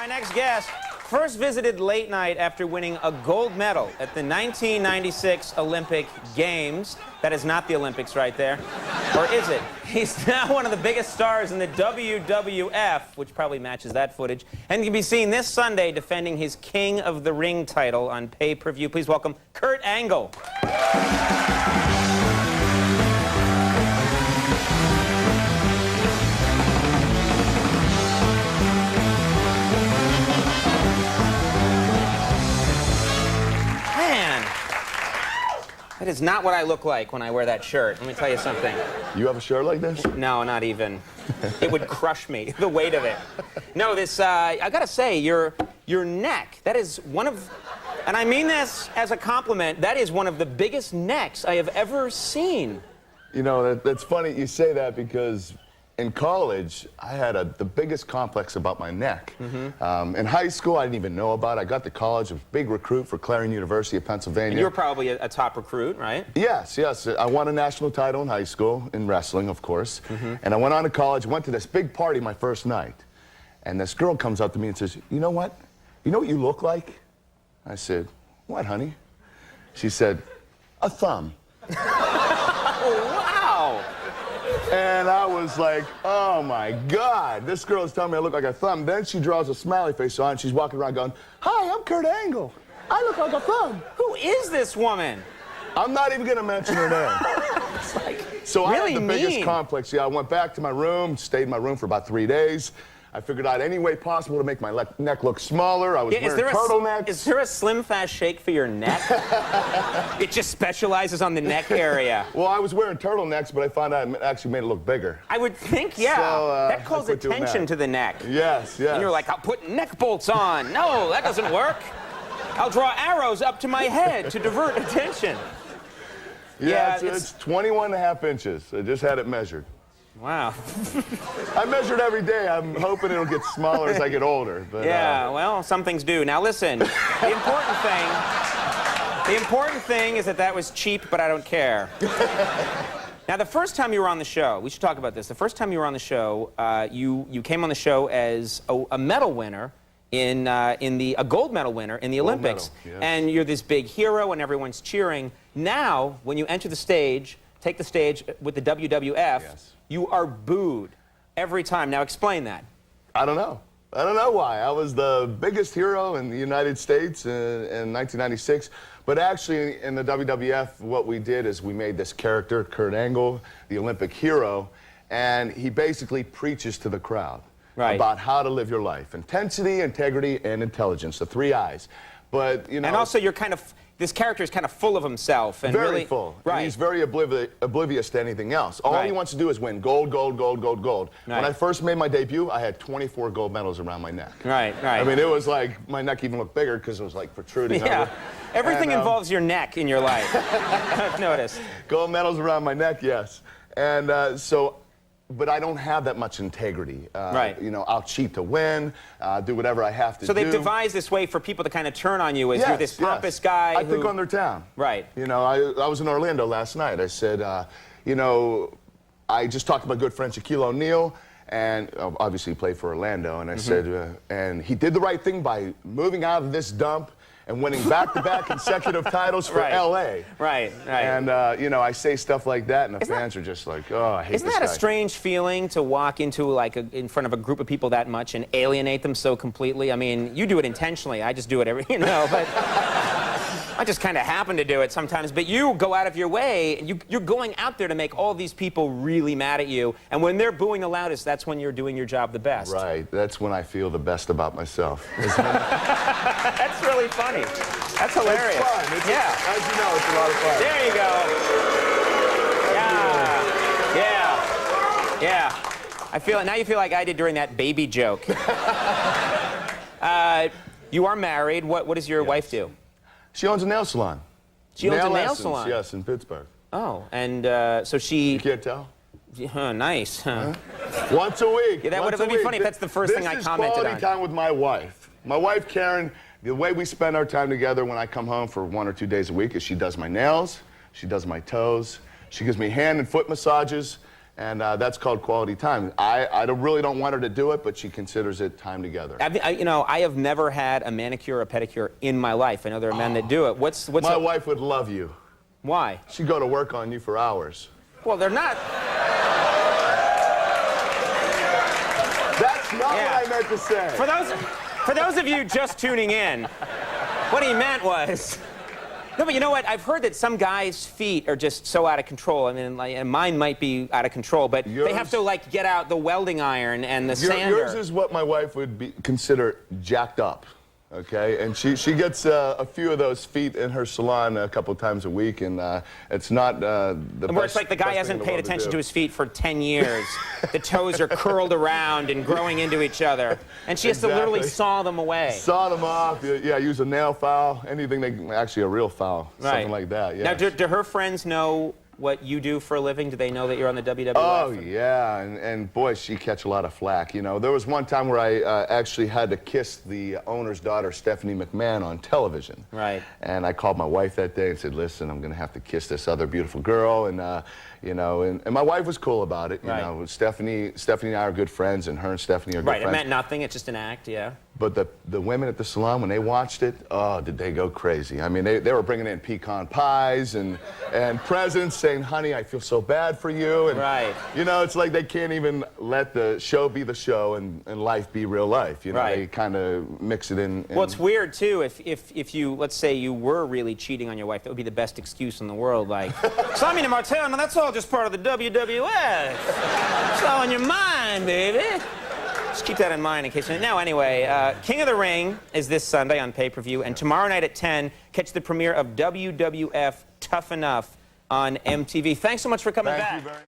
my next guest first visited late night after winning a gold medal at the 1996 Olympic Games. That is not the Olympics right there. Or is it? He's now one of the biggest stars in the WWF, which probably matches that footage, and can be seen this Sunday defending his King of the Ring title on pay-per-view. Please welcome Kurt Angle. That is not what I look like when I wear that shirt. Let me tell you something. You have a shirt like this? No, not even. It would crush me, the weight of it. No, this, I gotta say, your neck, that is one of, and I mean this as a compliment, that is one of the biggest necks I have ever seen. You know, that's funny you say that because in college, I had the biggest complex about my neck. In high school, I didn't even know about it. I got to college, a big recruit for Clarion University of Pennsylvania. And you were probably a top recruit, right? Yes, yes. I won a national title in high school, in wrestling, of course. And I went on to college, went to this big party my first night. And this girl comes up to me and says, you know what? You know what you look like? I said, what, honey? She said, a thumb. And I was like, oh my God, this girl is telling me I look like a thumb. Then she draws a smiley face on, and she's walking around going, hi, I'm Kurt Angle. I look like a thumb. Who is this woman? I'm not even gonna mention her name. It's like, so really I had the biggest complex. Yeah, I went back to my room, stayed in my room for about 3 days. I figured out any way possible to make my neck look smaller. I was wearing turtlenecks. Is there a Slim Fast Shake for your neck? It just specializes on the neck area. Well, I was wearing turtlenecks, but I found out it actually made it look bigger. I would think, yeah. So, that calls attention to the neck. Yes, yes. And you're like, I'll put neck bolts on. No, that doesn't work. I'll draw arrows up to my head to divert attention. Yeah, it's 21.5 inches. I just had it measured. Wow. I measured every day. I'm hoping it'll get smaller as I get older. But, yeah, well, some things do. Now listen, the important thing is that was cheap, but I don't care. Now, the first time you were on the show, we should talk about this. The first time you were on the show, you came on the show as a medal winner a gold medal winner in the Olympics. Medal, yes. And you're this big hero and everyone's cheering. Now, when you enter the stage, take the stage with the WWF, yes, you are booed every time. Now explain that. I don't know. I don't know why. I was the biggest hero in the United States in 1996. But actually, in the WWF, what we did is we made this character, Kurt Angle, the Olympic hero, and he basically preaches to the crowd about how to live your life. Intensity, integrity, and intelligence, the 3 I's. But, you know... And also, this character is kind of full of himself. And very really, full. Right. And he's very oblivious to anything else. All he wants to do is win gold, gold, gold, gold, gold. Right. When I first made my debut, I had 24 gold medals around my neck. Right, right. I mean, it was like, my neck even looked bigger because it was like protruding. Yeah. Everything involves your neck in your life. I've noticed. Gold medals around my neck, yes. And but I don't have that much integrity. You know, I'll cheat to win, do whatever I have to do. So they've devised this way for people to kind of turn on you as you're this pompous guy I think on their town. Right. You know, I was in Orlando last night. I said, you know, I just talked to my good friend Shaquille O'Neal, and obviously he played for Orlando, and I said, and he did the right thing by moving out of this dump and winning back-to-back consecutive titles for L.A. Right, right. And, you know, I say stuff like that, and the fans are just like, oh, I hate this guy. Isn't that a strange feeling to walk into, like, in front of a group of people that much and alienate them so completely? I mean, you do it intentionally. I just do it every, you know, but... I just kind of happen to do it sometimes, but you go out of your way, and you're going out there to make all these people really mad at you, and when they're booing the loudest, that's when you're doing your job the best. Right. That's when I feel the best about myself. That's really funny. That's hilarious. It's fun. As you know, it's a lot of fun. There you go. Yeah. Yeah. Yeah. I feel it. Now you feel like I did during that baby joke. You are married. What does your wife do? She owns a nail salon. She owns a nail salon? Yes, in Pittsburgh. Oh, and so she... You can't tell? Huh, nice. Huh? Once a week. Yeah, that would be funny if that's the first thing I commented on. This is quality time with my wife. My wife, Karen, the way we spend our time together when I come home for 1 or 2 days a week is she does my nails, she does my toes, she gives me hand and foot massages, And that's called quality time. I really don't want her to do it, but she considers it time together. I have never had a manicure or pedicure in my life. I know there are men that do it. What's My wife would love you. Why? She'd go to work on you for hours. Well, they're not. That's not what I meant to say. For those of you just tuning in, what he meant was. No, but you know what? I've heard that some guys' feet are just so out of control. I mean, and mine might be out of control, but they have to, like, get out the welding iron and the sander. Yours is what my wife would consider jacked up, okay? And she gets a few of those feet in her salon a couple times a week, and it's not the best. Where it's like the guy hasn't paid attention to his feet for 10 years. The toes are curled around and growing into each other, and she has to literally saw them away. Saw them off. Yeah, use a nail file, anything actually a real file, something like that. Yeah. Now, do her friends know what you do for a living? Do they know that you're on the WWF? Oh, yeah, and boy, she catch a lot of flack. You know, there was one time where I actually had to kiss the owner's daughter, Stephanie McMahon, on television. Right. And I called my wife that day and said, listen, I'm going to have to kiss this other beautiful girl. And, you know, and my wife was cool about it. You know, Stephanie and I are good friends, and her and Stephanie are good friends. Right, it meant nothing. It's just an act, yeah. But the women at the salon, when they watched it, oh, did they go crazy. I mean, they were bringing in pecan pies and presents saying, honey, I feel so bad for you. And, right. You know, it's like they can't even let the show be the show and life be real life. You know, they kind of mix it in. Well, it's weird, too, if you, let's say you were really cheating on your wife, that would be the best excuse in the world. Like, Simon and Martel, no, that's all just part of the WWF. It's all in your mind, baby. Just keep that in mind in case you... Now, anyway, King of the Ring is this Sunday on pay-per-view, and tomorrow night at 10, catch the premiere of WWF Tough Enough on MTV. Thanks so much for coming back. Thank you very much.